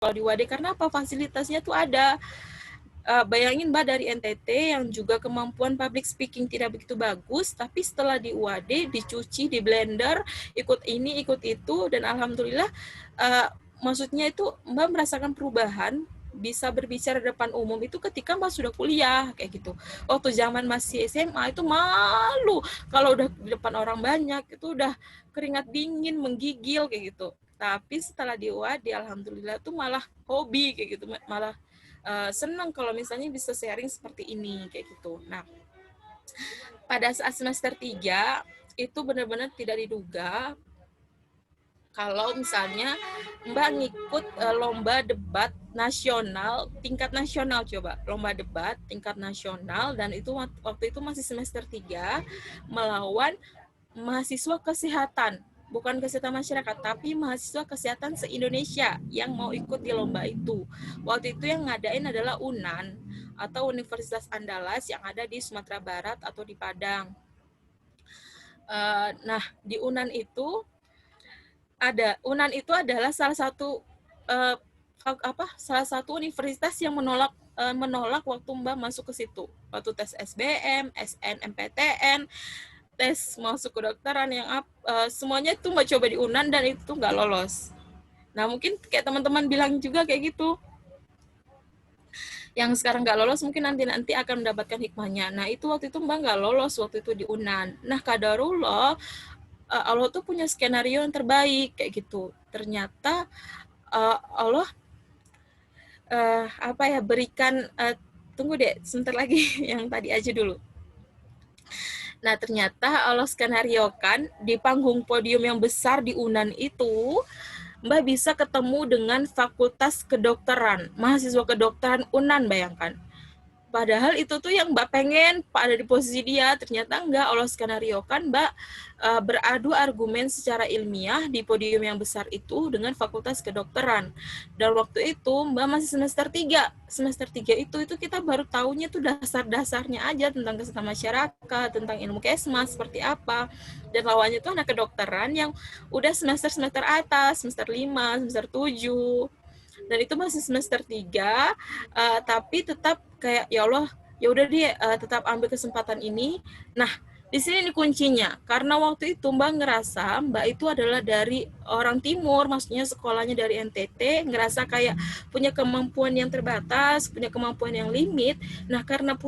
kalau di UAD. Karena apa? Fasilitasnya tuh ada. Bayangin Mbak dari NTT yang juga kemampuan public speaking tidak begitu bagus, tapi setelah di UAD dicuci, di blender, ikut ini, ikut itu, dan alhamdulillah maksudnya itu Mbak merasakan perubahan, bisa berbicara depan umum itu ketika Mbak sudah kuliah kayak gitu. Waktu zaman masih SMA itu malu kalau udah di depan orang banyak, itu udah keringat dingin, menggigil kayak gitu. Tapi setelah di UAD alhamdulillah tuh malah hobi kayak gitu, malah senang kalau misalnya bisa sharing seperti ini kayak gitu. Nah, pada saat semester 3 itu benar-benar tidak diduga kalau misalnya Mbak ngikut lomba debat nasional, tingkat nasional, coba. Lomba debat tingkat nasional, dan itu waktu itu masih semester 3 melawan mahasiswa kesehatan. Bukan kesehatan masyarakat, tapi mahasiswa kesehatan se-Indonesia yang mau ikut di lomba itu. Waktu itu yang ngadain adalah UNAN, atau Universitas Andalas yang ada di Sumatera Barat atau di Padang. Nah, di UNAN itu adalah salah satu universitas yang menolak waktu Mbak masuk ke situ. Waktu tes SBM, SNMPTN, tes masuk kedokteran yang semuanya itu Mbak coba di UNAN dan itu nggak lolos. Nah, mungkin kayak teman-teman bilang juga kayak gitu. Yang sekarang nggak lolos mungkin nanti akan mendapatkan hikmahnya. Nah, itu waktu itu Mbak nggak lolos waktu itu di UNAN. Nah, qadarullah Allah tuh punya skenario yang terbaik kayak gitu. Ternyata Allah berikan tunggu deh sebentar lagi yang tadi aja dulu. Nah, ternyata Allah skenariokan di panggung podium yang besar di UNAN itu Mbak bisa ketemu dengan Fakultas Kedokteran, mahasiswa kedokteran UNAN, bayangkan. Padahal itu tuh yang Mbak pengen ada di posisi dia, ternyata enggak. Allah skenario kan Mbak beradu argumen secara ilmiah di podium yang besar itu dengan Fakultas Kedokteran. Dan waktu itu Mbak masih semester 3. Semester 3 itu kita baru tahunya tuh dasar-dasarnya aja tentang kesehatan masyarakat, tentang ilmu kesmas seperti apa. Dan lawannya tuh anak kedokteran yang udah semester-semester atas, semester 5, semester 7. Dan itu masih semester 3, tapi tetap kayak ya Allah, ya udah dia tetap ambil kesempatan ini. Nah, di sini nih kuncinya, karena waktu itu Mbak ngerasa Mbak itu adalah dari orang timur, maksudnya sekolahnya dari NTT, ngerasa kayak punya kemampuan yang terbatas, punya kemampuan yang limit. Nah, karena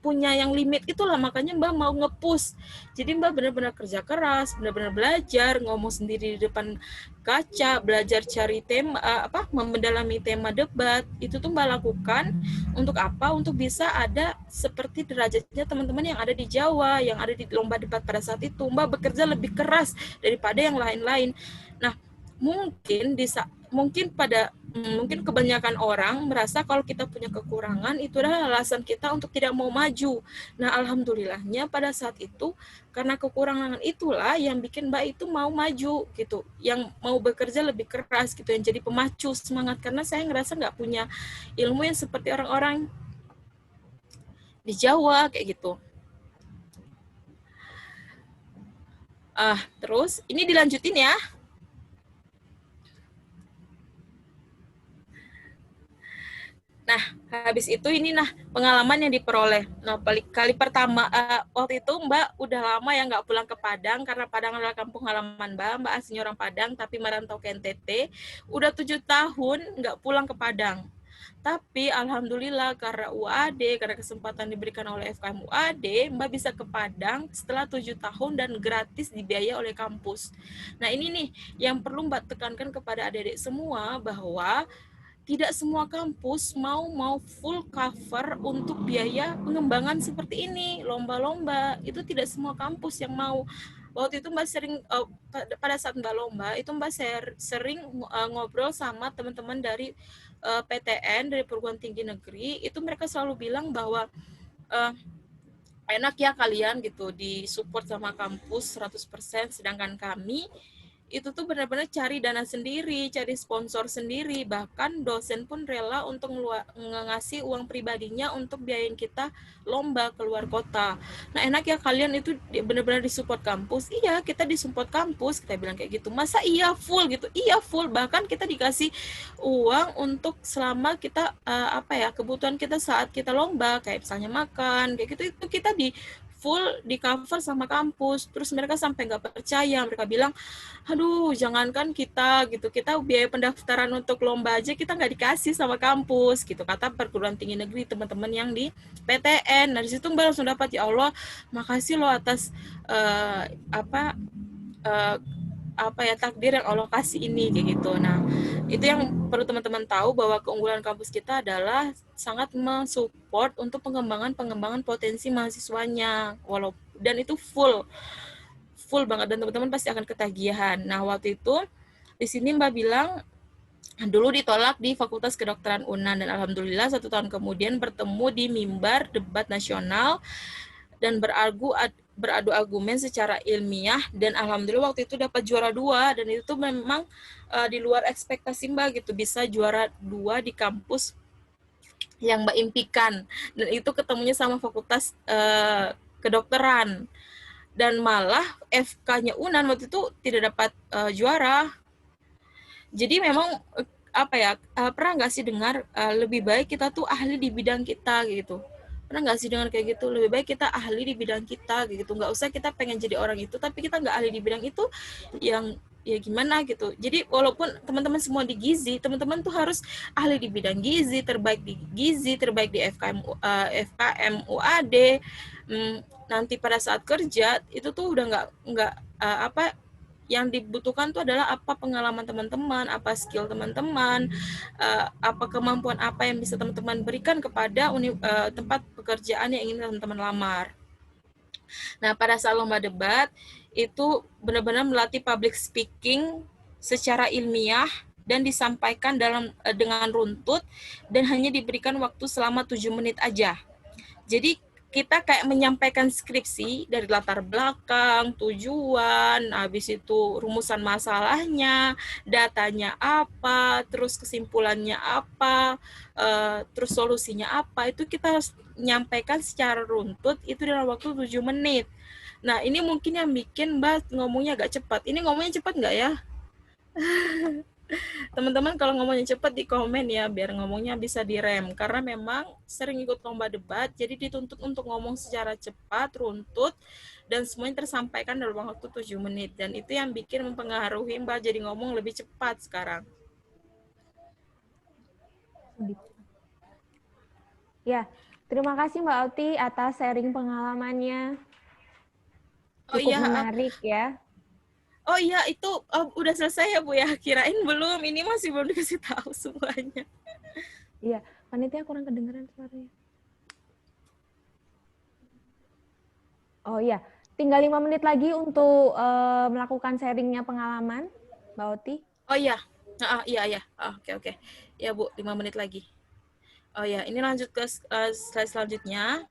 punya yang limit itulah makanya Mbak mau nge-push. Jadi Mbak benar-benar kerja keras, benar-benar belajar, ngomong sendiri di depan kaca, belajar cari tema mendalami tema debat. Itu tuh Mbak lakukan untuk apa? Untuk bisa ada seperti derajatnya teman-teman yang ada di Jawa, yang ada di lomba debat pada saat itu. Mbak bekerja lebih keras daripada yang lain-lain. Nah, mungkin kebanyakan orang merasa kalau kita punya kekurangan itu adalah alasan kita untuk tidak mau maju. Nah, alhamdulillahnya pada saat itu karena kekurangan itulah yang bikin Mbak itu mau maju gitu, yang mau bekerja lebih keras gitu, yang jadi pemacu semangat, karena saya ngerasa nggak punya ilmu yang seperti orang-orang di Jawa kayak gitu. Terus ini dilanjutin ya. Nah, habis itu pengalaman yang diperoleh. Nah, kali pertama waktu itu Mbak udah lama ya nggak pulang ke Padang, karena Padang adalah kampung halaman Mbak aslinya orang Padang tapi merantau ke NTT. Udah 7 tahun nggak pulang ke Padang. Tapi alhamdulillah karena UAD, karena kesempatan diberikan oleh FKM UAD, Mbak bisa ke Padang setelah 7 tahun dan gratis dibiayai oleh kampus. Nah, ini nih yang perlu Mbak tekankan kepada adik-adik semua, bahwa tidak semua kampus mau full cover untuk biaya pengembangan seperti ini, lomba-lomba. Itu tidak semua kampus yang mau. Waktu itu Mbak sering, pada saat Mbak lomba, itu Mbak sering ngobrol sama teman-teman dari PTN, dari perguruan tinggi negeri, itu mereka selalu bilang bahwa enak ya kalian gitu, disupport sama kampus 100%, sedangkan kami itu tuh benar-benar cari dana sendiri, cari sponsor sendiri, bahkan dosen pun rela untuk ngasih uang pribadinya untuk biayain kita lomba keluar kota. Nah enak ya kalian itu benar-benar disupport kampus. Iya kita disupport kampus, kita bilang kayak gitu. Masa iya full gitu? Iya full, bahkan kita dikasih uang untuk selama kita kebutuhan kita saat kita lomba, kayak misalnya makan kayak gitu, itu kita di full di cover sama kampus. Terus mereka sampai nggak percaya, mereka bilang, aduh jangankan kita gitu, kita biaya pendaftaran untuk lomba aja kita nggak dikasih sama kampus gitu, kata perguruan tinggi negeri teman-teman yang di PTN. Nah disitu mbak langsung dapat, ya Allah makasih loh atas takdir yang Allah kasih ini kayak gitu. Nah itu yang perlu teman-teman tahu, bahwa keunggulan kampus kita adalah sangat mensupport untuk pengembangan potensi mahasiswanya, dan itu full banget, dan teman-teman pasti akan ketagihan. Nah waktu itu di sini Mbak bilang dulu ditolak di Fakultas Kedokteran UNAN, dan alhamdulillah 1 tahun kemudian bertemu di mimbar debat nasional dan beradu argumen secara ilmiah, dan alhamdulillah waktu itu dapat juara 2, dan itu memang di luar ekspektasi Mbak gitu, bisa juara 2 di kampus yang Mbak impikan, dan itu ketemunya sama Fakultas Kedokteran, dan malah FK-nya UNAN waktu itu tidak dapat juara. Jadi memang pernah nggak sih dengar lebih baik kita tuh ahli di bidang kita gitu? Pernah nggak sih dengar kayak gitu? Lebih baik kita ahli di bidang kita gitu. Nggak usah kita pengen jadi orang itu, tapi kita nggak ahli di bidang itu, yang ya gimana gitu. Jadi walaupun teman-teman semua di gizi, teman-teman tuh harus ahli di bidang gizi, terbaik di FKM, FKM UAD. Nanti pada saat kerja itu tuh udah nggak yang dibutuhkan tuh adalah apa pengalaman teman-teman, apa skill teman-teman, apa kemampuan apa yang bisa teman-teman berikan kepada tempat pekerjaan yang ingin teman-teman lamar. Nah, pada saat lomba debat itu benar-benar melatih public speaking secara ilmiah dan disampaikan dengan runtut, dan hanya diberikan waktu selama 7 menit aja. Jadi kita kayak menyampaikan skripsi dari latar belakang, tujuan, habis itu rumusan masalahnya, datanya apa, terus kesimpulannya apa, terus solusinya apa, itu kita harus menyampaikan secara runtut itu dalam waktu 7 menit. Nah, ini mungkin yang bikin Mbak ngomongnya agak cepat. Ini ngomongnya cepat nggak ya? Teman-teman kalau ngomongnya cepat di komen ya, biar ngomongnya bisa direm, karena memang sering ikut lomba debat, jadi dituntut untuk ngomong secara cepat, runtut, dan semuanya tersampaikan dalam waktu 7 menit, dan itu yang bikin mempengaruhi Mbak jadi ngomong lebih cepat sekarang. Ya, terima kasih Mbak Oti atas sharing pengalamannya. Cukup menarik ya. Oh iya, itu udah selesai ya Bu ya? Kirain belum, ini masih belum dikasih tahu semuanya. Iya, panitia kurang kedengeran suaranya. Oh iya, tinggal 5 menit lagi untuk melakukan sharingnya pengalaman, Mbak Oti. Oh iya, iya. Oke. Ya Bu, 5 menit lagi. Oh ya, ini lanjut ke slide selanjutnya.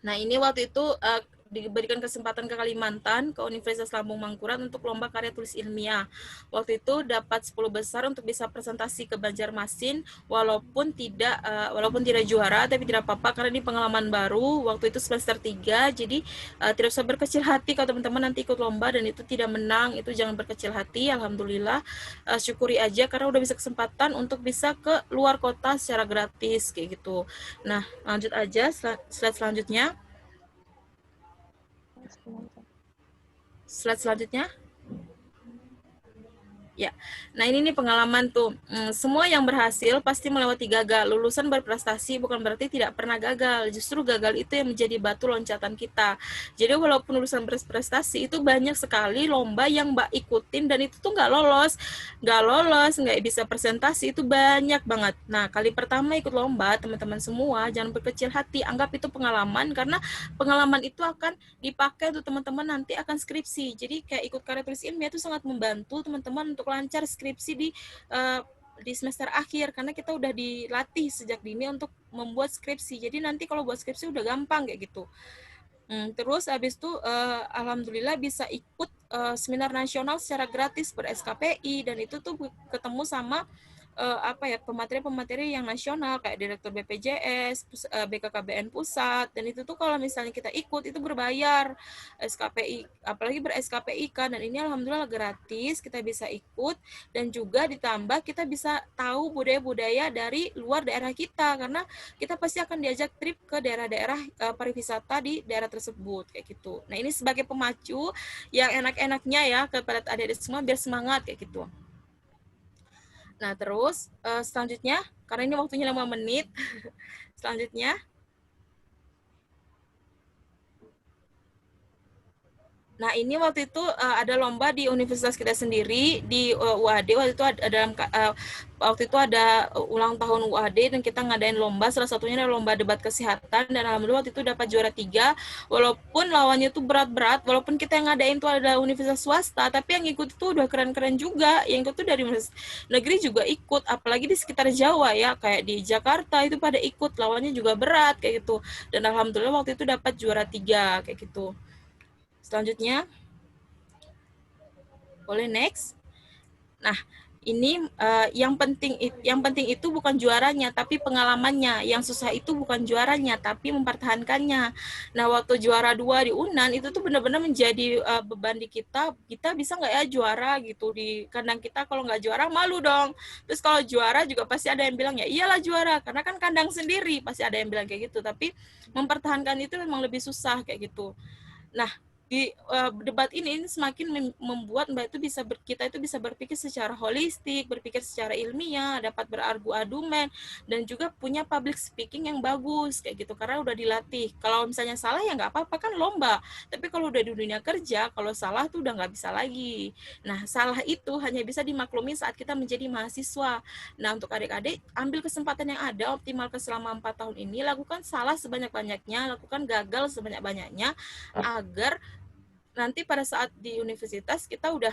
Nah, ini waktu itu diberikan kesempatan ke Kalimantan, ke Universitas Lambung Mangkurat untuk lomba karya tulis ilmiah. Waktu itu dapat 10 besar untuk bisa presentasi ke Banjarmasin, walaupun tidak juara, tapi tidak apa-apa karena ini pengalaman baru. Waktu itu semester 3, jadi tidak usah berkecil hati kalau teman-teman nanti ikut lomba dan itu tidak menang, itu jangan berkecil hati. Alhamdulillah, syukuri aja karena udah bisa kesempatan untuk bisa ke luar kota secara gratis kayak gitu. Nah, lanjut aja slide selanjutnya. Slide selanjutnya. Ya, nah ini nih pengalaman tuh. Semua yang berhasil pasti melewati gagal. Lulusan berprestasi bukan berarti tidak pernah gagal. Justru gagal itu yang menjadi batu loncatan kita. Jadi walaupun lulusan berprestasi itu banyak sekali lomba yang Mbak ikutin dan itu tuh nggak lolos, nggak bisa presentasi, itu banyak banget. Nah kali pertama ikut lomba, teman-teman semua jangan berkecil hati, anggap itu pengalaman karena pengalaman itu akan dipakai untuk teman-teman nanti akan skripsi. Jadi kayak ikut karya tulis ilmiah itu sangat membantu teman-teman untuk lancar skripsi di semester akhir karena kita udah dilatih sejak dini untuk membuat skripsi. Jadi nanti kalau buat skripsi udah gampang kayak gitu. Terus habis itu alhamdulillah bisa ikut seminar nasional secara gratis ber-SKPI, dan itu tuh ketemu sama pemateri-pemateri yang nasional kayak Direktur BPJS, BKKBN Pusat, dan itu tuh kalau misalnya kita ikut itu berbayar SKPI, apalagi ber-SKPI kan, dan ini alhamdulillah gratis, kita bisa ikut, dan juga ditambah kita bisa tahu budaya-budaya dari luar daerah kita, karena kita pasti akan diajak trip ke daerah-daerah pariwisata di daerah tersebut kayak gitu. Nah, ini sebagai pemacu yang enak-enaknya ya kepada adik-adik semua biar semangat kayak gitu. Nah, terus selanjutnya, karena ini waktunya 5 menit, selanjutnya, nah ini waktu itu ada lomba di universitas kita sendiri, di UAD, waktu itu ada ulang tahun UAD, dan kita ngadain lomba, salah satunya adalah lomba debat kesehatan, dan alhamdulillah waktu itu dapat juara 3, walaupun lawannya itu berat-berat, walaupun kita yang ngadain itu ada universitas swasta, tapi yang ikut itu udah keren-keren juga, yang ikut itu dari universitas negeri juga ikut, apalagi di sekitar Jawa ya, kayak di Jakarta itu pada ikut, lawannya juga berat kayak gitu, dan alhamdulillah waktu itu dapat juara 3 kayak gitu. Selanjutnya, boleh next. Nah, ini yang penting itu bukan juaranya, tapi pengalamannya. Yang susah itu bukan juaranya, tapi mempertahankannya. Nah, waktu juara 2 di UNAN itu tuh benar-benar menjadi beban di kita. Kita bisa nggak ya juara gitu di kandang kita? Kalau nggak juara malu dong. Terus kalau juara juga pasti ada yang bilang ya iyalah juara, karena kan kandang sendiri pasti ada yang bilang kayak gitu. Tapi mempertahankan itu memang lebih susah kayak gitu. Nah, di debat ini semakin membuat kita itu bisa berpikir secara holistik, berpikir secara ilmiah, dapat berargu-argumen, dan juga punya public speaking yang bagus kayak gitu, karena udah dilatih. Kalau misalnya salah ya nggak apa-apa, kan lomba, tapi kalau udah di dunia kerja, kalau salah tuh udah nggak bisa lagi. Nah, salah itu hanya bisa dimaklumi saat kita menjadi mahasiswa. Nah, untuk adik-adik, ambil kesempatan yang ada, optimalkan selama 4 tahun ini, lakukan salah sebanyak-banyaknya, lakukan gagal sebanyak-banyaknya, agar nanti pada saat di universitas kita udah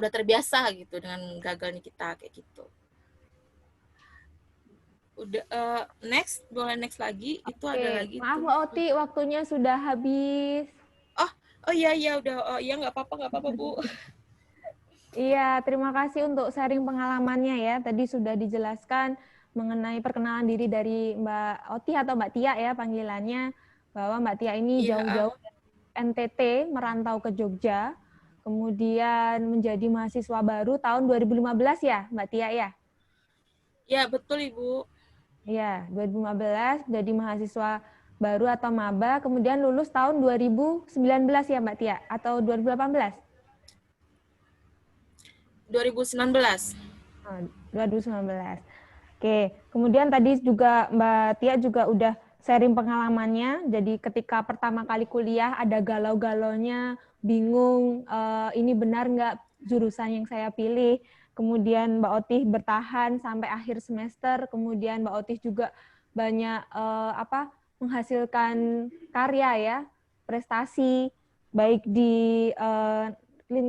terbiasa gitu dengan gagalnya kita kayak gitu. Udah next, boleh next lagi. Itu ada Oke, lagi maaf tuh. Mbak Oti, waktunya sudah habis. Oh, oh iya iya udah. Oh iya, nggak apa-apa Bu. Iya, terima kasih untuk sharing pengalamannya ya. Tadi sudah dijelaskan mengenai perkenalan diri dari Mbak Oti atau Mbak Tia ya panggilannya, bahwa Mbak Tia ini Iya, jauh-jauh dari NTT merantau ke Jogja, kemudian menjadi mahasiswa baru tahun 2015 ya, Mbak Tia ya? ya betul Ibu. Iya, 2015 jadi mahasiswa baru atau maba, kemudian lulus tahun 2019 ya Mbak Tia, atau 2018? 2019. Oh, 2019. Oke, kemudian tadi juga Mbak Tia juga udah sharing pengalamannya. Jadi ketika pertama kali kuliah ada galau-galaunya, bingung ini benar nggak jurusan yang saya pilih. Kemudian Mbak Otih bertahan sampai akhir semester. Kemudian Mbak Otih juga banyak menghasilkan karya ya, prestasi baik di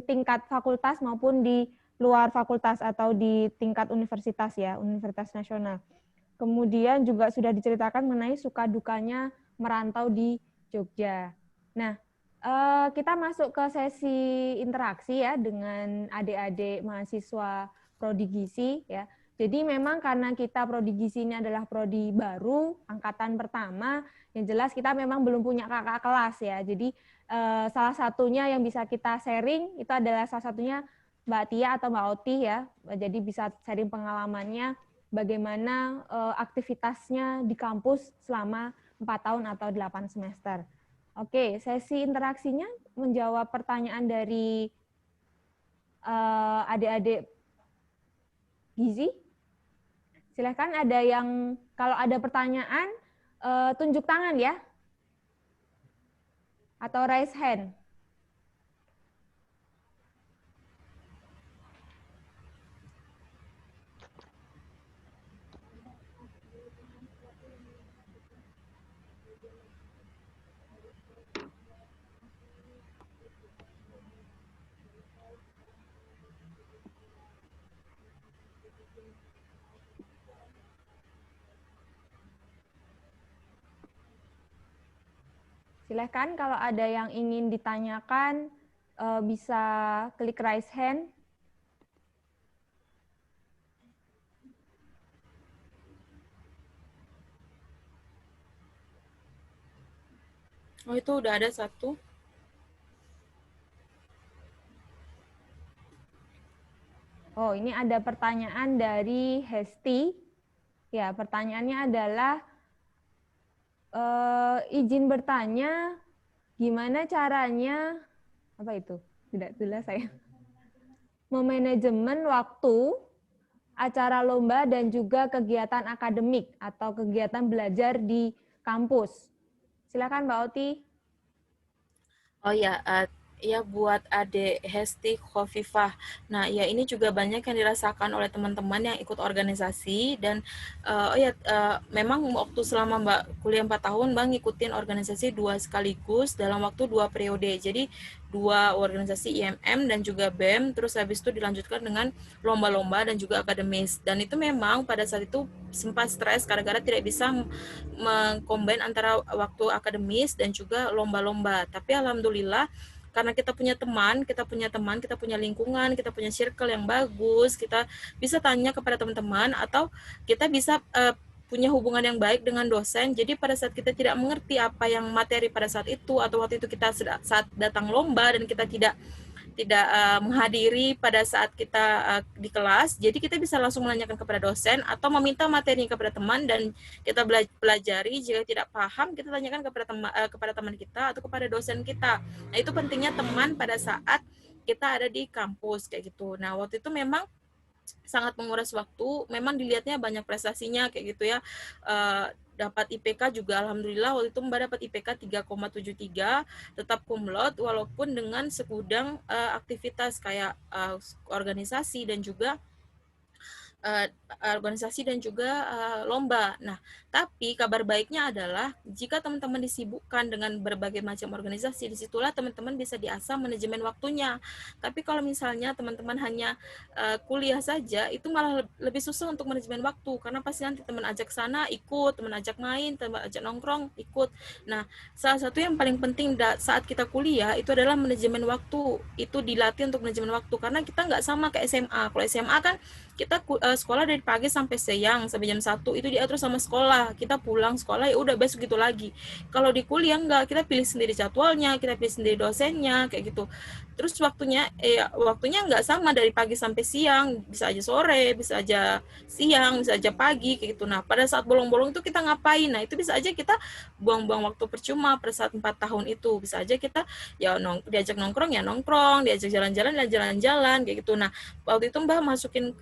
tingkat fakultas maupun di luar fakultas atau di tingkat universitas ya, universitas nasional. Kemudian juga sudah diceritakan mengenai suka dukanya merantau di Jogja. Nah, kita masuk ke sesi interaksi ya dengan adik-adik mahasiswa prodi gizi ya. Jadi memang karena kita prodi gizi ini adalah prodi baru, angkatan pertama, yang jelas kita memang belum punya kakak kelas ya. Jadi salah satunya yang bisa kita sharing itu adalah salah satunya Mbak Tia atau Mbak Oti ya. Jadi bisa sharing pengalamannya bagaimana aktivitasnya di kampus selama 4 tahun atau 8 semester. Oke, sesi interaksinya menjawab pertanyaan dari adik-adik gizi. Silahkan ada yang, kalau ada pertanyaan, tunjuk tangan ya, atau raise hand. Silahkan kalau ada yang ingin ditanyakan, bisa klik raise hand. Oh, itu udah ada satu. Oh, ini ada pertanyaan dari Hesti. Ya, pertanyaannya adalah izin bertanya, gimana caranya, apa itu? Tidak jelas saya. Memanajemen waktu, acara lomba, dan juga kegiatan akademik atau kegiatan belajar di kampus. Silakan Mbak Oti. Oh ya, ya buat adik Hesti Khofifah. Nah, ya ini juga banyak yang dirasakan oleh teman-teman yang ikut organisasi dan memang waktu selama Mbak kuliah 4 tahun Mbak ngikutin organisasi 2 sekaligus dalam waktu 2 periode. Jadi 2 organisasi IMM dan juga BEM, terus habis itu dilanjutkan dengan lomba-lomba dan juga akademis. Dan itu memang pada saat itu sempat stres gara-gara tidak bisa mengcombine antara waktu akademis dan juga lomba-lomba. Tapi alhamdulillah karena kita punya teman, kita punya lingkungan, kita punya circle yang bagus, kita bisa tanya kepada teman-teman atau kita bisa punya hubungan yang baik dengan dosen. Jadi pada saat kita tidak mengerti apa yang materi pada saat itu atau waktu itu kita saat datang lomba dan kita tidak menghadiri pada saat kita di kelas, jadi kita bisa langsung menanyakan kepada dosen atau meminta materi kepada teman dan kita pelajari. Jika tidak paham, kita tanyakan kepada teman kita atau kepada dosen kita. Nah, itu pentingnya teman pada saat kita ada di kampus kayak gitu. Nah, waktu itu memang sangat menguras waktu, memang dilihatnya banyak prestasinya kayak gitu ya. Dapat IPK juga alhamdulillah waktu itu Mbak dapat IPK 3,73, tetap cum laude walaupun dengan segudang aktivitas kayak organisasi dan juga lomba. Nah, tapi kabar baiknya adalah jika teman-teman disibukkan dengan berbagai macam organisasi, disitulah teman-teman bisa diasah manajemen waktunya. Tapi kalau misalnya teman-teman hanya kuliah saja, itu malah lebih susah untuk manajemen waktu, karena pasti nanti teman ajak sana ikut, teman ajak main, teman ajak nongkrong ikut. Nah, salah satu yang paling penting saat kita kuliah itu adalah manajemen waktu. Itu dilatih untuk manajemen waktu, karena kita nggak sama kayak SMA. Kalau SMA kan kita sekolah dari pagi sampai siang, sampai jam 1 itu diatur sama sekolah. Kita pulang sekolah ya udah besok gitu lagi. Kalau di kuliah enggak, kita pilih sendiri jadwalnya, kita pilih sendiri dosennya kayak gitu. Terus waktunya enggak sama dari pagi sampai siang, bisa aja sore, bisa aja siang, bisa aja pagi kayak gitu. Nah, pada saat bolong-bolong itu kita ngapain? Nah, itu bisa aja kita buang-buang waktu percuma pada saat 4 tahun itu. Bisa aja kita ya diajak nongkrong ya nongkrong, diajak jalan-jalan ya jalan-jalan kayak gitu. Nah, waktu itu Mbak masukin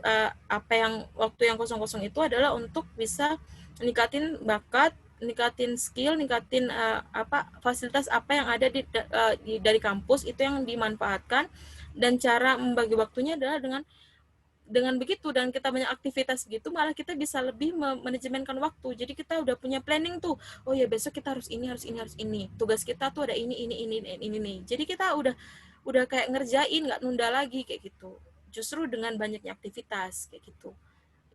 waktu yang kosong-kosong itu adalah untuk bisa ningkatin bakat, ningkatin skill, ningkatin fasilitas apa yang ada dari kampus itu yang dimanfaatkan. Dan cara membagi waktunya adalah dengan begitu, dan kita banyak aktivitas gitu, malah kita bisa lebih manajemenkan waktu. Jadi kita udah punya planning tuh, oh ya besok kita harus ini, tugas kita tuh ada ini nih. Jadi kita udah kayak ngerjain, nggak nunda lagi kayak gitu, justru dengan banyaknya aktivitas kayak gitu.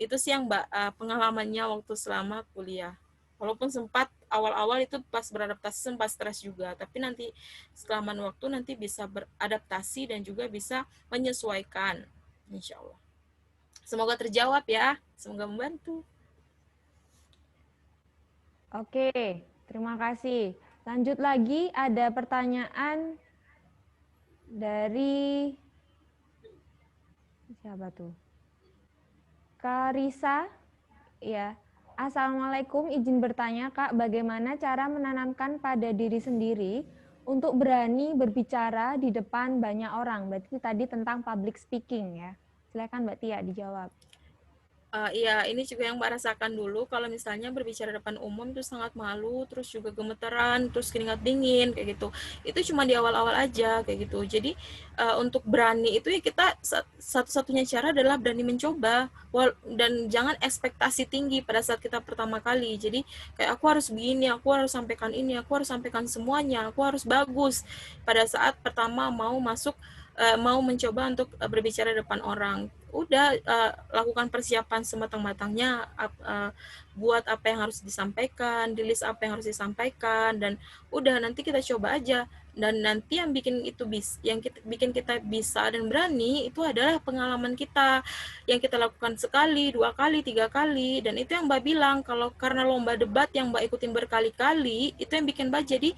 Itu sih yang pengalamannya waktu selama kuliah. Walaupun sempat awal-awal itu pas beradaptasi sempat stres juga, tapi nanti selama waktu nanti bisa beradaptasi dan juga bisa menyesuaikan, insya Allah. Semoga terjawab ya, semoga membantu. Oke, terima kasih. Lanjut lagi, ada pertanyaan dari siapa tuh? Karisa, ya. Assalamualaikum, izin bertanya Kak, bagaimana cara menanamkan pada diri sendiri untuk berani berbicara di depan banyak orang? Berarti tadi tentang public speaking ya. Silakan Mbak Tia dijawab. Iya, ini juga yang Mbak rasakan dulu. Kalau misalnya berbicara depan umum itu sangat malu, terus juga gemeteran, terus keringat dingin kayak gitu. Itu cuma di awal-awal aja kayak gitu. Jadi untuk berani itu ya kita satu-satunya cara adalah berani mencoba, dan jangan ekspektasi tinggi pada saat kita pertama kali. Jadi kayak aku harus begini, aku harus sampaikan ini, aku harus sampaikan semuanya, aku harus bagus pada saat pertama mau masuk mau mencoba untuk berbicara depan orang. Udah lakukan persiapan sematang-matangnya, buat apa yang harus disampaikan, di list apa yang harus disampaikan, dan udah nanti kita coba aja. Dan nanti yang bikin itu bikin kita bisa dan berani itu adalah pengalaman kita yang kita lakukan sekali, 2 kali, 3 kali. Dan itu yang Mbak bilang, kalau karena lomba debat yang Mbak ikutin berkali-kali, itu yang bikin Mbak jadi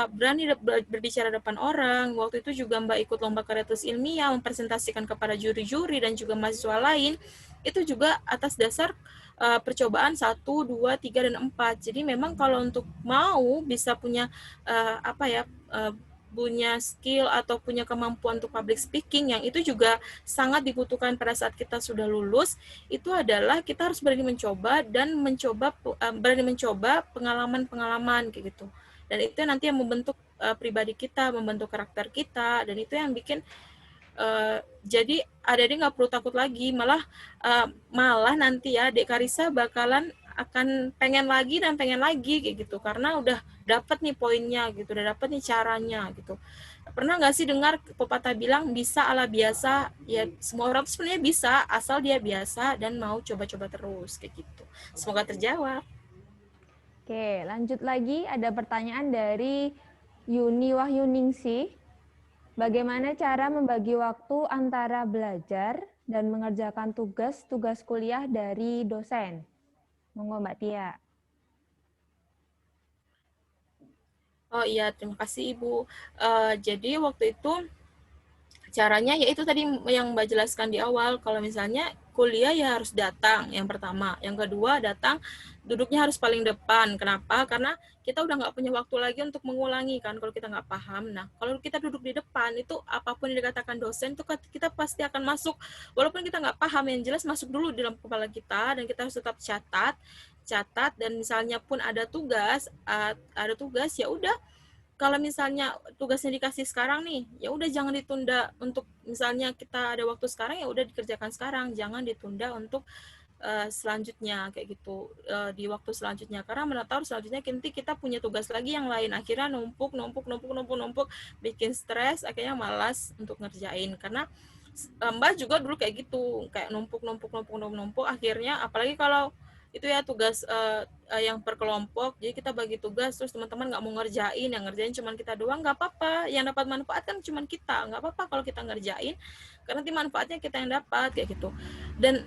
berani berbicara depan orang. Waktu itu juga Mbak ikut lomba karya tulis ilmiah, mempresentasikan kepada juri-juri dan juga mahasiswa lain. Itu juga atas dasar percobaan 1, 2, 3, dan 4. Jadi memang kalau untuk mau bisa punya punya skill atau punya kemampuan untuk public speaking, yang itu juga sangat dibutuhkan pada saat kita sudah lulus, itu adalah kita harus berani mencoba dan berani mencoba pengalaman-pengalaman kayak gitu. Dan itu nanti yang membentuk pribadi kita, membentuk karakter kita, dan itu yang bikin jadi adik-adik nggak perlu takut lagi, malah nanti ya Dek Karissa bakalan akan pengen lagi dan pengen lagi kayak gitu, karena udah dapet nih poinnya gitu, udah dapet nih caranya gitu. Pernah nggak sih dengar pepatah bilang bisa ala biasa? Ya semua orang sebenarnya bisa, asal dia biasa dan mau coba-coba terus kayak gitu. Semoga terjawab. Oke, lanjut lagi. Ada pertanyaan dari Yuni Wahyuningsih. Bagaimana cara membagi waktu antara belajar dan mengerjakan tugas kuliah dari dosen? Monggo Mbak Tia. Oh iya, terima kasih Ibu. Jadi waktu itu caranya ya itu tadi yang Mbak jelaskan di awal, kalau misalnya kuliah ya harus datang, yang pertama. Yang kedua, datang duduknya harus paling depan. Kenapa? Karena kita udah nggak punya waktu lagi untuk mengulangi kan kalau kita nggak paham. Nah, kalau kita duduk di depan, itu apapun yang dikatakan dosen, itu kita pasti akan masuk. Walaupun kita nggak paham, yang jelas masuk dulu di dalam kepala kita, dan kita harus tetap catat, dan misalnya pun ada tugas ya udah, kalau misalnya tugasnya dikasih sekarang nih, ya udah jangan ditunda untuk misalnya kita ada waktu sekarang, ya udah dikerjakan sekarang, jangan ditunda untuk selanjutnya kayak gitu, di waktu selanjutnya, karena mana tahu selanjutnya nanti kita punya tugas lagi yang lain, akhirnya numpuk, bikin stres, akhirnya malas untuk ngerjain. Karena Mbak juga dulu kayak gitu, kayak numpuk, akhirnya apalagi kalau itu ya tugas yang per kelompok, jadi kita bagi tugas terus teman-teman nggak mau ngerjain, yang ngerjain cuma kita doang, nggak apa-apa, yang dapat manfaat kan cuma kita, nggak apa-apa kalau kita ngerjain, karena nanti manfaatnya kita yang dapat kayak gitu. Dan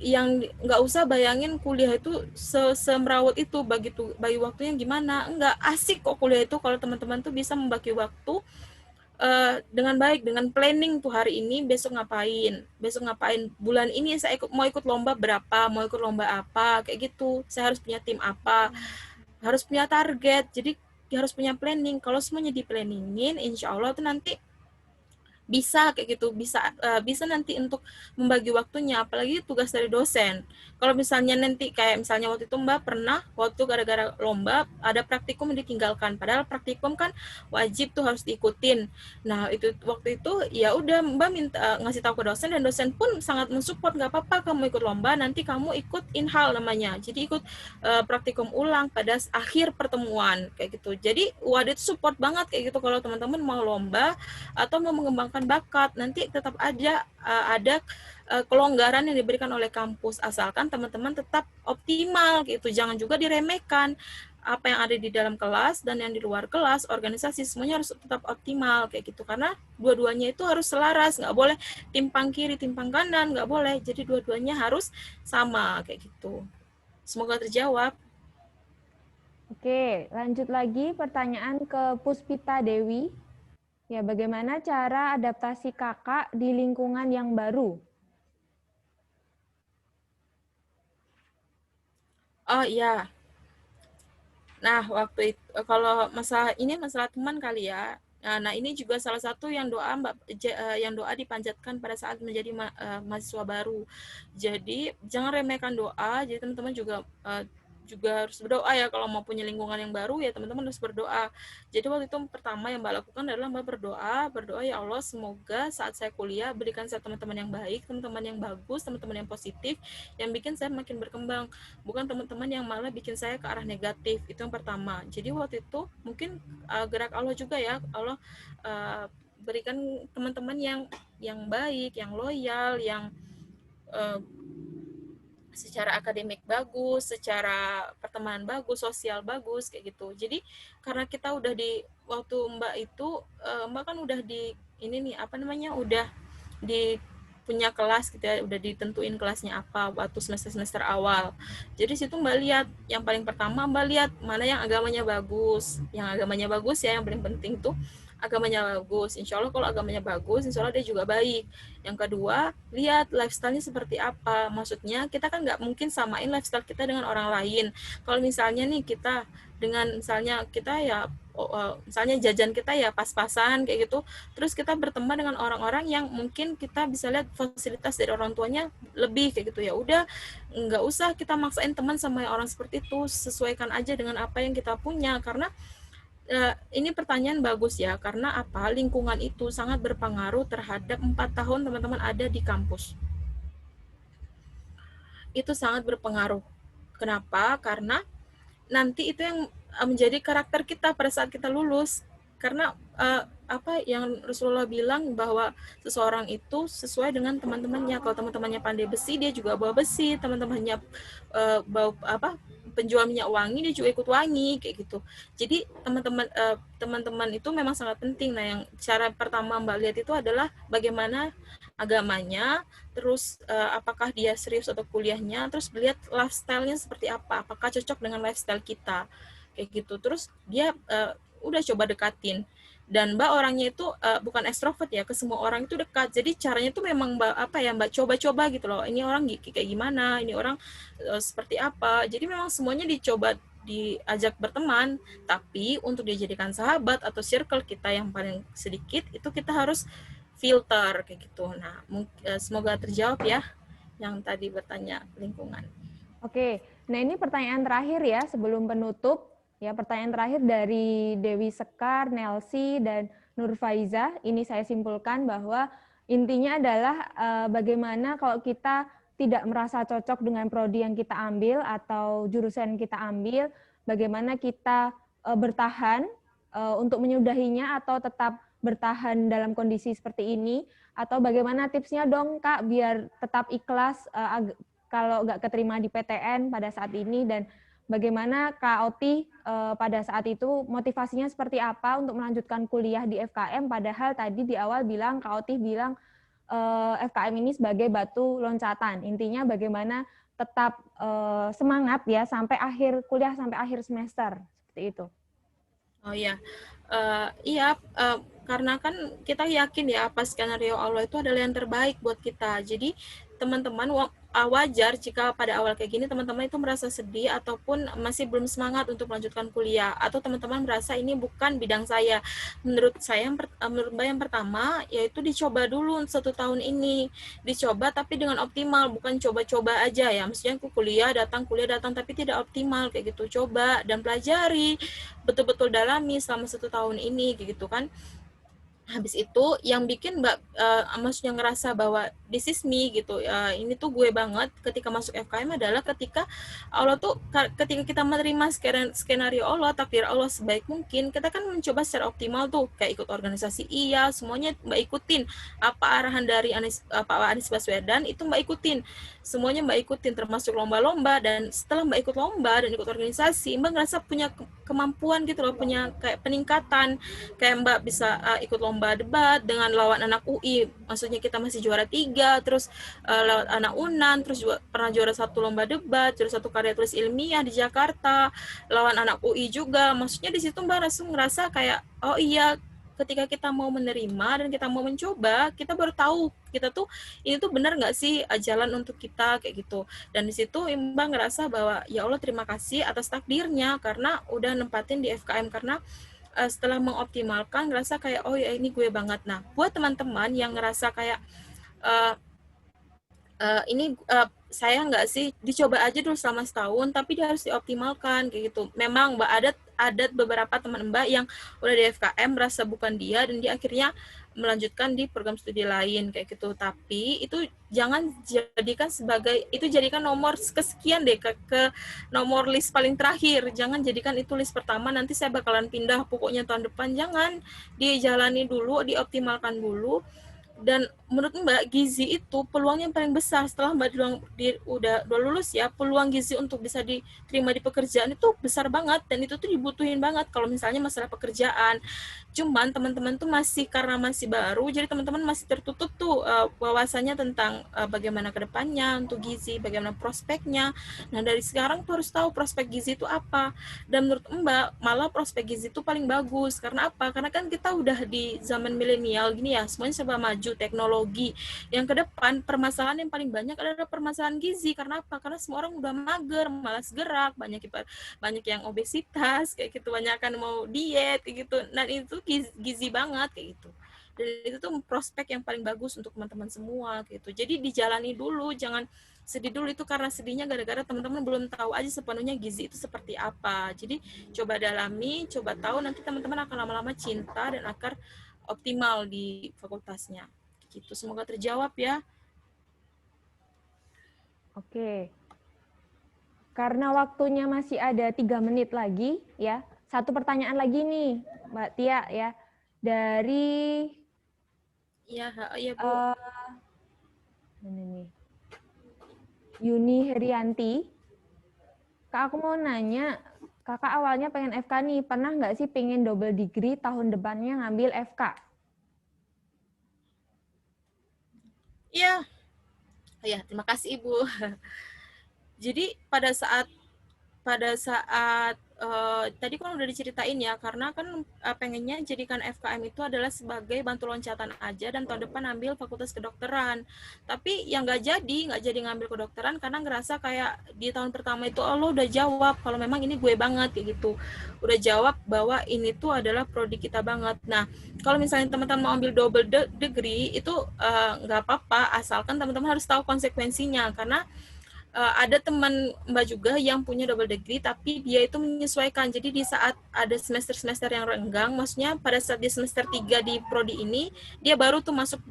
yang nggak usah bayangin kuliah itu semerawut itu, bagi waktunya gimana, nggak asik kok kuliah itu kalau teman-teman tuh bisa membagi waktu dengan baik, dengan planning tuh hari ini besok ngapain, bulan ini saya mau ikut lomba berapa, mau ikut lomba apa kayak gitu, saya harus punya tim apa, harus punya target, jadi harus punya planning. Kalau semuanya di planningin, insya Allah tuh nanti bisa kayak gitu, bisa nanti untuk membagi waktunya, apalagi tugas dari dosen. Kalau misalnya nanti kayak misalnya waktu itu Mbak pernah waktu gara-gara lomba ada praktikum yang ditinggalkan, padahal praktikum kan wajib tuh harus diikutin. Nah itu waktu itu ya udah Mbak minta ngasih tahu ke dosen, dan dosen pun sangat mensupport, nggak apa-apa kamu ikut lomba, nanti kamu ikut inhal namanya, jadi ikut praktikum ulang pada akhir pertemuan kayak gitu. Jadi UAD itu support banget kayak gitu, kalau teman-teman mau lomba atau mau mengembangkan bakat, nanti tetap aja ada kelonggaran yang diberikan oleh kampus, asalkan teman-teman tetap optimal gitu, jangan juga diremehkan. Apa yang ada di dalam kelas dan yang di luar kelas, organisasi, semuanya harus tetap optimal kayak gitu, karena dua-duanya itu harus selaras, nggak boleh timpang kiri timpang kanan, nggak boleh, jadi dua-duanya harus sama kayak gitu. Semoga terjawab. Oke, lanjut lagi pertanyaan ke Puspita Dewi. Ya, bagaimana cara adaptasi kakak di lingkungan yang baru? Oh iya. Nah, waktu itu kalau masalah teman kali ya. Nah, ini juga salah satu yang yang doa dipanjatkan pada saat menjadi mahasiswa baru. Jadi jangan remehkan doa. Jadi teman-teman juga harus berdoa ya, kalau mau punya lingkungan yang baru ya teman-teman harus berdoa. Jadi waktu itu pertama yang Mbak lakukan adalah Mbak berdoa, ya Allah semoga saat saya kuliah berikan saya teman-teman yang baik, teman-teman yang bagus, teman-teman yang positif, yang bikin saya makin berkembang, bukan teman-teman yang malah bikin saya ke arah negatif. Itu yang pertama. Jadi waktu itu mungkin gerak Allah juga ya, Allah berikan teman-teman yang baik, yang loyal, yang secara akademik bagus, secara pertemanan bagus, sosial bagus, kayak gitu. Jadi karena kita udah di waktu Mbak itu, Mbak kan udah di ini nih apa namanya, udah di punya kelas gitu ya, udah ditentuin kelasnya apa waktu semester awal. Jadi situ Mbak lihat, yang paling pertama Mbak lihat mana yang agamanya bagus. Yang agamanya bagus ya, yang paling penting tuh agamanya bagus. Insya Allah kalau agamanya bagus, insya Allah dia juga baik. Yang kedua, lihat lifestyle-nya seperti apa. Maksudnya kita kan nggak mungkin samain lifestyle kita dengan orang lain. Kalau misalnya nih kita dengan misalnya kita ya misalnya jajan kita ya pas-pasan kayak gitu, terus kita berteman dengan orang-orang yang mungkin kita bisa lihat fasilitas dari orang tuanya lebih kayak gitu, ya udah nggak usah kita maksain teman sama orang seperti itu, sesuaikan aja dengan apa yang kita punya. Karena ini pertanyaan bagus ya, karena apa, lingkungan itu sangat berpengaruh terhadap 4 tahun teman-teman ada di kampus. Itu sangat berpengaruh. Kenapa? Karena nanti itu yang menjadi karakter kita pada saat kita lulus. Karena apa yang Rasulullah bilang bahwa seseorang itu sesuai dengan teman-temannya. Kalau teman-temannya pandai besi, dia juga bawa besi. Teman-temannya bawa apa, penjual minyak wangi, dia juga ikut wangi kayak gitu. Jadi teman-teman itu memang sangat penting. Nah, yang cara pertama Mbak lihat itu adalah bagaimana agamanya, terus apakah dia serius atau kuliahnya, terus lihat lifestyle-nya seperti apa, apakah cocok dengan lifestyle kita kayak gitu. Terus dia udah coba dekatin. Dan Mbak orangnya itu bukan ekstrovert ya, ke semua orang itu dekat. Jadi caranya tuh memang Mbak apa ya, Mbak coba-coba gitu loh. Ini orang kayak gimana, ini orang seperti apa. Jadi memang semuanya dicoba, diajak berteman, tapi untuk dijadikan sahabat atau circle kita yang paling sedikit itu kita harus filter kayak gitu. Nah, semoga terjawab ya yang tadi bertanya lingkungan. Oke, nah ini pertanyaan terakhir ya sebelum penutup. Ya, pertanyaan terakhir dari Dewi Sekar, Nelsi, dan Nur Faiza. Ini saya simpulkan bahwa intinya adalah bagaimana kalau kita tidak merasa cocok dengan prodi yang kita ambil atau jurusan yang kita ambil, bagaimana kita bertahan untuk menyudahinya atau tetap bertahan dalam kondisi seperti ini, atau bagaimana tipsnya dong Kak biar tetap ikhlas kalau nggak keterima di PTN pada saat ini, dan bagaimana Kak Oti pada saat itu motivasinya seperti apa untuk melanjutkan kuliah di FKM, padahal tadi di awal bilang Kak Oti bilang FKM ini sebagai batu loncatan. Intinya bagaimana tetap semangat ya sampai akhir kuliah, sampai akhir semester, seperti itu. Oh iya, iya, karena kan kita yakin ya apa skenario Allah itu adalah yang terbaik buat kita. Jadi teman-teman wajar jika pada awal kayak gini teman-teman itu merasa sedih ataupun masih belum semangat untuk melanjutkan kuliah, atau teman-teman merasa ini bukan bidang saya. Menurut saya, menurut Mbak yang pertama yaitu dicoba dulu 1 tahun ini, dicoba tapi dengan optimal, bukan coba-coba aja ya. Maksudnya aku kuliah datang tapi tidak optimal kayak gitu. Coba dan pelajari, betul-betul dalami selama 1 tahun ini kayak gitu kan. Habis itu yang bikin Mbak maksudnya ngerasa bahwa this is me gitu, ini tuh gue banget ketika masuk FKM adalah ketika Allah tuh, ketika kita menerima skenario Allah, takdir Allah sebaik mungkin, kita kan mencoba secara optimal tuh, kayak ikut organisasi, iya semuanya Mbak ikutin, apa arahan dari Pak Anies Baswedan itu Mbak ikutin, semuanya Mbak ikutin, termasuk lomba-lomba. Dan setelah Mbak ikut lomba dan ikut organisasi, Mbak ngerasa punya kemampuan gitu loh, punya kayak peningkatan, kayak Mbak bisa ikut lomba debat dengan lawan anak UI, maksudnya kita masih juara 3, terus lawan anak UNAN, terus juga pernah juara 1 lomba debat, juara 1 karya tulis ilmiah di Jakarta, lawan anak UI juga. Maksudnya di situ Mbak langsung ngerasa kayak, oh iya, ketika kita mau menerima dan kita mau mencoba, kita baru tahu kita tuh ini tuh benar nggak sih jalan untuk kita kayak gitu. Dan di situ Mbak ngerasa bahwa ya Allah terima kasih atas takdirnya karena udah nempatin di FKM, karena setelah mengoptimalkan ngerasa kayak oh ya ini gue banget. Nah buat teman-teman yang ngerasa kayak ini saya nggak sih, dicoba aja dulu selama setahun tapi dia harus dioptimalkan kayak gitu. Memang Mbak ada beberapa teman Mbak yang udah di FKM merasa bukan dia dan dia akhirnya melanjutkan di program studi lain kayak gitu. Tapi itu jangan jadikan sebagai, itu jadikan nomor kesekian deh, ke nomor list paling terakhir. Jangan jadikan itu list pertama, nanti saya bakalan pindah pokoknya tahun depan. Jangan, dijalani dulu, dioptimalkan dulu. Dan menurut Mbak, gizi itu peluangnya yang paling besar setelah Mbak udah lulus ya, peluang gizi untuk bisa diterima di pekerjaan itu besar banget, dan itu tuh dibutuhin banget kalau misalnya masalah pekerjaan. Cuman teman-teman tuh masih, karena masih baru, jadi teman-teman masih tertutup tuh wawasannya tentang bagaimana kedepannya untuk gizi, bagaimana prospeknya. Nah dari sekarang tuh harus tahu prospek gizi itu apa. Dan menurut Mbak, malah prospek gizi itu paling bagus. Karena apa? Karena kan kita udah di zaman milenial gini ya, semuanya serba maju, teknologi. Yang ke depan, permasalahan yang paling banyak adalah permasalahan gizi. Karena apa? Karena semua orang udah mager, malas gerak, banyak yang obesitas, kayak gitu, banyak kan mau diet, kayak gitu. Nah itu gizi banget, kayak gitu. Dan itu tuh prospek yang paling bagus untuk teman-teman semua, gitu. Jadi dijalani dulu, jangan sedih dulu. Itu karena sedihnya gara-gara teman-teman belum tahu aja sepenuhnya gizi itu seperti apa. Jadi coba dalami, coba tahu, nanti teman-teman akan lama-lama cinta dan akan optimal di fakultasnya. Gitu. Semoga terjawab ya. Oke. Karena waktunya masih ada 3 menit lagi, ya. Satu pertanyaan lagi nih, Mbak Tia, ya. Dari Iya Bu. Mana nih? Yuni Herianti. Kak, aku mau nanya, kakak awalnya pengen FK nih, pernah nggak sih pengen double degree tahun depannya ngambil FK? Iya. Ya, terima kasih Ibu. Jadi pada saat tadi kan udah diceritain ya, karena kan pengennya jadikan FKM itu adalah sebagai bantu loncatan aja, dan tahun depan ambil fakultas kedokteran. Tapi yang nggak jadi ngambil kedokteran karena ngerasa kayak di tahun pertama itu, oh lo udah jawab kalau memang ini gue banget, kayak gitu. Udah jawab bahwa ini tuh adalah prodi kita banget. Nah, kalau misalnya teman-teman mau ambil double degree itu nggak apa-apa, asalkan teman-teman harus tahu konsekuensinya. Karena ada teman Mbak juga yang punya double degree, tapi dia itu menyesuaikan. Jadi di saat ada semester-semester yang renggang, maksudnya pada saat di semester 3 di prodi ini, dia baru tuh masuk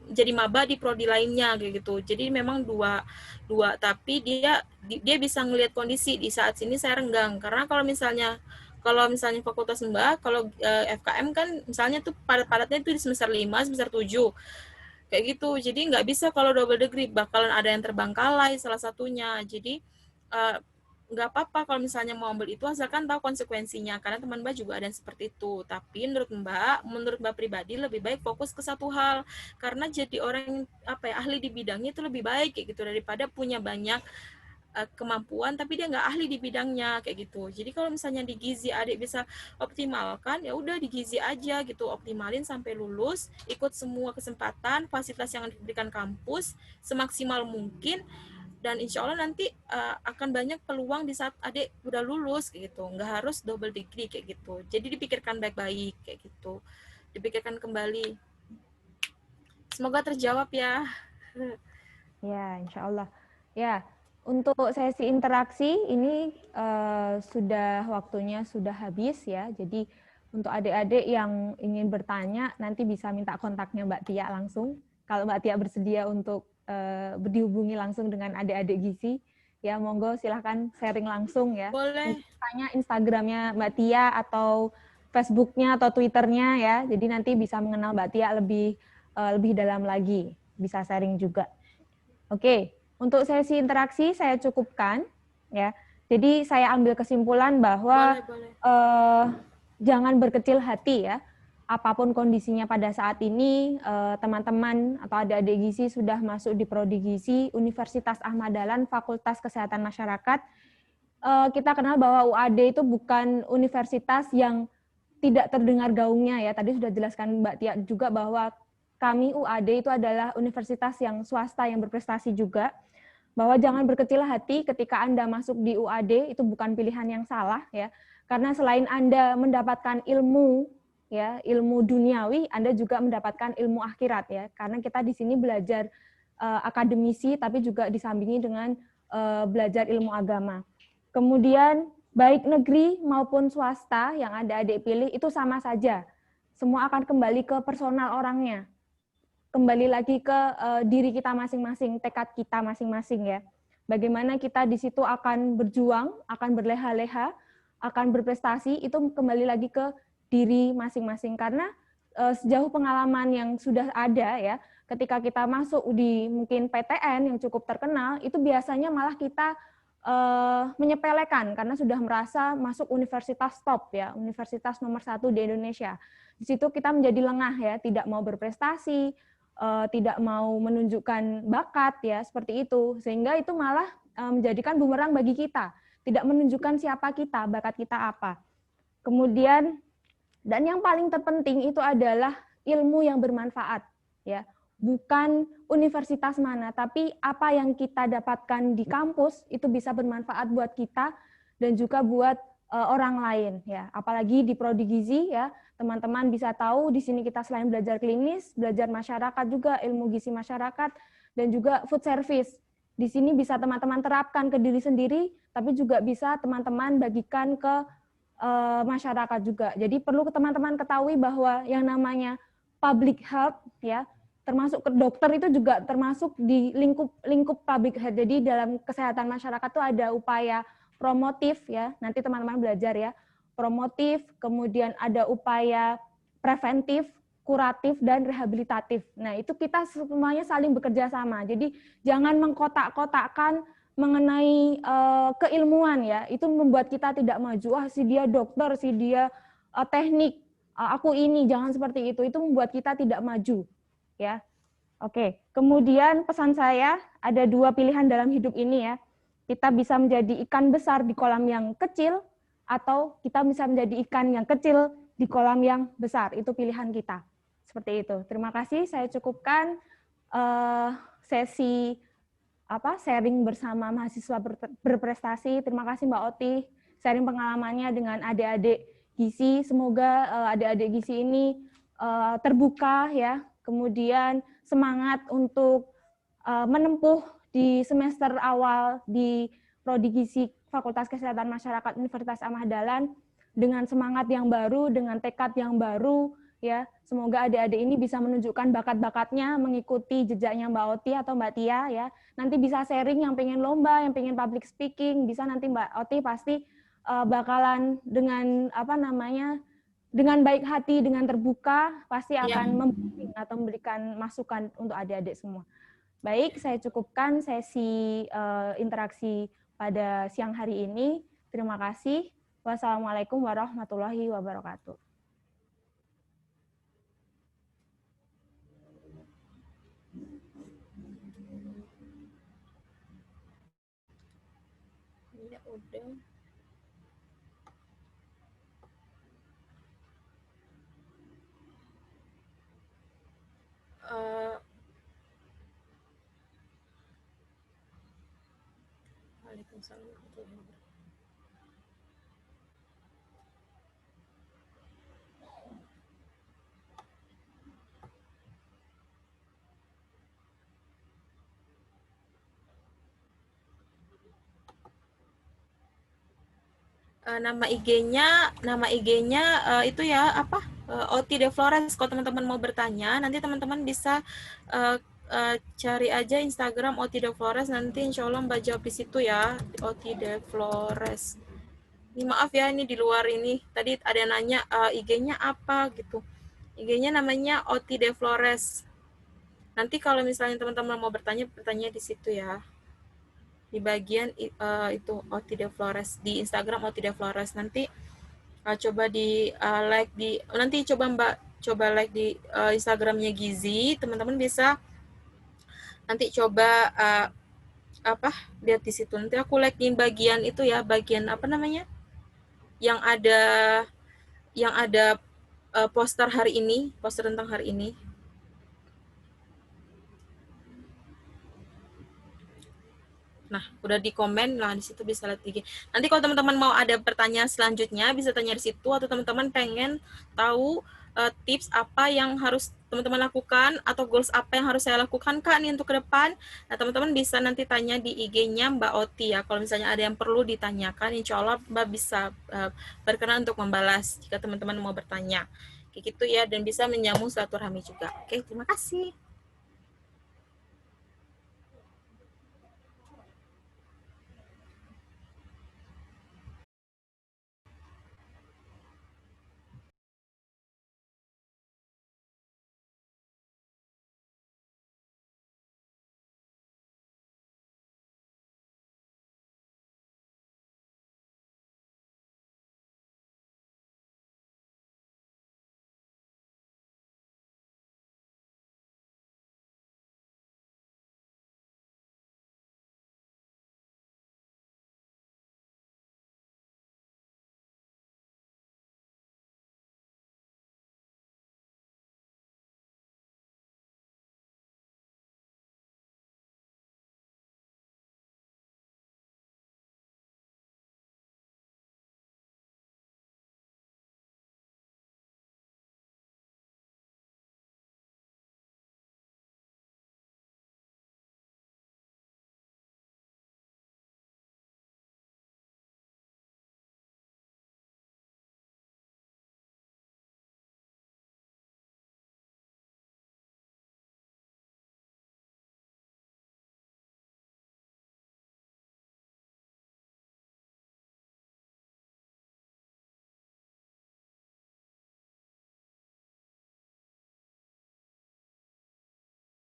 jadi maba di prodi lainnya, kayak gitu. Jadi memang dua, tapi dia bisa ngelihat kondisi di saat sini saya renggang. Karena kalau misalnya fakultas Mbak, kalau FKM kan misalnya tuh padat-padatnya itu di semester 5, semester 7, kayak gitu. Jadi nggak bisa kalau double degree, bakalan ada yang terbengkalai salah satunya. Jadi nggak apa-apa kalau misalnya mau ambil itu, asalkan tahu konsekuensinya. Karena teman Mbak juga ada yang seperti itu. Tapi menurut Mbak pribadi lebih baik fokus ke satu hal, karena jadi orang ahli di bidangnya itu lebih baik, kayak gitu, daripada punya banyak kemampuan tapi dia nggak ahli di bidangnya, kayak gitu. Jadi kalau misalnya di gizi adik bisa optimalkan, ya udah di gizi aja gitu, optimalin sampai lulus, ikut semua kesempatan fasilitas yang diberikan kampus semaksimal mungkin, dan insya Allah nanti akan banyak peluang di saat adik udah lulus, kayak gitu. Nggak harus double degree, kayak gitu. Jadi dipikirkan baik-baik, kayak gitu, dipikirkan kembali. Semoga terjawab ya. Ya, insya Allah. Ya, untuk sesi interaksi ini sudah waktunya sudah habis ya. Jadi untuk adik-adik yang ingin bertanya nanti bisa minta kontaknya Mbak Tia langsung. Kalau Mbak Tia bersedia untuk dihubungi langsung dengan adik-adik gizi, ya monggo silahkan sharing langsung ya. Boleh. Tanya Instagramnya Mbak Tia atau Facebooknya atau Twitternya ya. Jadi nanti bisa mengenal Mbak Tia lebih dalam lagi. Bisa sharing juga. Oke, untuk sesi interaksi saya cukupkan ya. Jadi saya ambil kesimpulan bahwa Boleh. Jangan berkecil hati ya. Apapun kondisinya pada saat ini, teman-teman atau adik-adik gizi sudah masuk di prodi gizi Universitas Ahmad Dahlan Fakultas Kesehatan Masyarakat. Kita kenal bahwa UAD itu bukan universitas yang tidak terdengar gaungnya ya. Tadi sudah jelaskan Mbak Tia juga bahwa kami UAD itu adalah universitas yang swasta yang berprestasi juga, bahwa jangan berkecil hati ketika Anda masuk di UAD, itu bukan pilihan yang salah ya, karena selain Anda mendapatkan ilmu ya, ilmu duniawi, Anda juga mendapatkan ilmu akhirat ya, karena kita di sini belajar akademisi tapi juga disambingi dengan belajar ilmu agama. Kemudian baik negeri maupun swasta yang Anda adik pilih itu sama saja. semua akan kembali ke personal orangnya. Kembali lagi ke diri kita masing-masing, tekad kita masing-masing ya. Bagaimana kita di situ akan berjuang, akan berleha-leha, akan berprestasi, itu kembali lagi ke diri masing-masing. Karena sejauh pengalaman yang sudah ada ya, ketika kita masuk di mungkin PTN yang cukup terkenal, itu biasanya malah kita menyepelekan karena sudah merasa masuk universitas top ya, universitas nomor 1 di Indonesia. Di situ kita menjadi lengah ya, tidak mau berprestasi, tidak mau menunjukkan bakat ya, seperti itu. Sehingga itu malah menjadikan bumerang bagi kita, tidak menunjukkan siapa kita, bakat kita apa. Kemudian dan yang paling terpenting itu adalah ilmu yang bermanfaat ya. Bukan universitas mana, tapi apa yang kita dapatkan di kampus itu bisa bermanfaat buat kita dan juga buat orang lain ya. Apalagi di prodi gizi ya, teman-teman bisa tahu di sini kita selain belajar klinis, belajar masyarakat juga, ilmu gizi masyarakat dan juga food service. Di sini bisa teman-teman terapkan ke diri sendiri, tapi juga bisa teman-teman bagikan ke masyarakat juga. Jadi perlu teman-teman ketahui bahwa yang namanya public health ya, termasuk ke dokter itu juga termasuk di lingkup public health. Jadi dalam kesehatan masyarakat itu ada upaya promotif ya, nanti teman-teman belajar ya, promotif, kemudian ada upaya preventif, kuratif, dan rehabilitatif. Nah itu kita semuanya saling bekerja sama, jadi jangan mengkotak-kotakkan mengenai keilmuan ya, itu membuat kita tidak maju. Wah si dia dokter, si dia teknik, aku ini, jangan seperti itu membuat kita tidak maju. Ya, oke. Kemudian pesan saya ada 2 pilihan dalam hidup ini ya. Kita bisa menjadi ikan besar di kolam yang kecil atau kita bisa menjadi ikan yang kecil di kolam yang besar. Itu pilihan kita. Seperti itu. Terima kasih. Saya cukupkan sesi sharing bersama mahasiswa berprestasi. Terima kasih Mbak Oti sharing pengalamannya dengan adik-adik gizi. Semoga adik-adik gizi ini terbuka ya. Kemudian semangat untuk menempuh di semester awal di Prodi Gizi Fakultas Kesehatan Masyarakat Universitas Ahmad Dahlan dengan semangat yang baru, dengan tekad yang baru ya. Semoga adik-adik ini bisa menunjukkan bakat-bakatnya, mengikuti jejaknya Mbak Oti atau Mbak Tia ya. Nanti bisa sharing yang pengen lomba, yang pengen public speaking, bisa nanti Mbak Oti pasti bakalan dengan dengan baik hati, dengan terbuka, pasti akan membimbing atau memberikan masukan untuk adik-adik semua. Baik, saya cukupkan sesi interaksi pada siang hari ini. Terima kasih. Wassalamualaikum warahmatullahi wabarakatuh. Ya udah. Waalaikumsalam warahmatullahi wabarakatuh. Nama IG-nya itu ya apa? Oti De Flores. Kalau teman-teman mau bertanya, nanti teman-teman bisa cari aja Instagram Oti De Flores, nanti insya Allah Mbak jawab di situ ya, Oti De Flores. Ini maaf ya, ini di luar ini. Tadi ada yang nanya IG-nya apa gitu. IG-nya namanya Oti De Flores. Nanti kalau misalnya teman-teman mau bertanya di situ ya. Di bagian itu Oti De Flores, di Instagram Oti De Flores. Nanti coba di like nanti coba like di Instagramnya Gizi, teman-teman bisa nanti coba lihat di situ. Nanti aku like di bagian itu ya, bagian apa namanya, yang ada poster hari ini, poster tentang hari ini. Nah, udah di komen lah, di situ bisa lihat IG. Nanti kalau teman-teman mau ada pertanyaan selanjutnya, bisa tanya di situ, atau teman-teman pengen tahu tips apa yang harus teman-teman lakukan, atau goals apa yang harus saya lakukan Kak nih untuk ke depan. Nah, teman-teman bisa nanti tanya di IG-nya Mbak Oti ya. Kalau misalnya ada yang perlu ditanyakan, insya Allah Mbak bisa berkenan untuk membalas jika teman-teman mau bertanya. kayak gitu ya, dan bisa menyambung silaturahmi juga. Oke, terima kasih.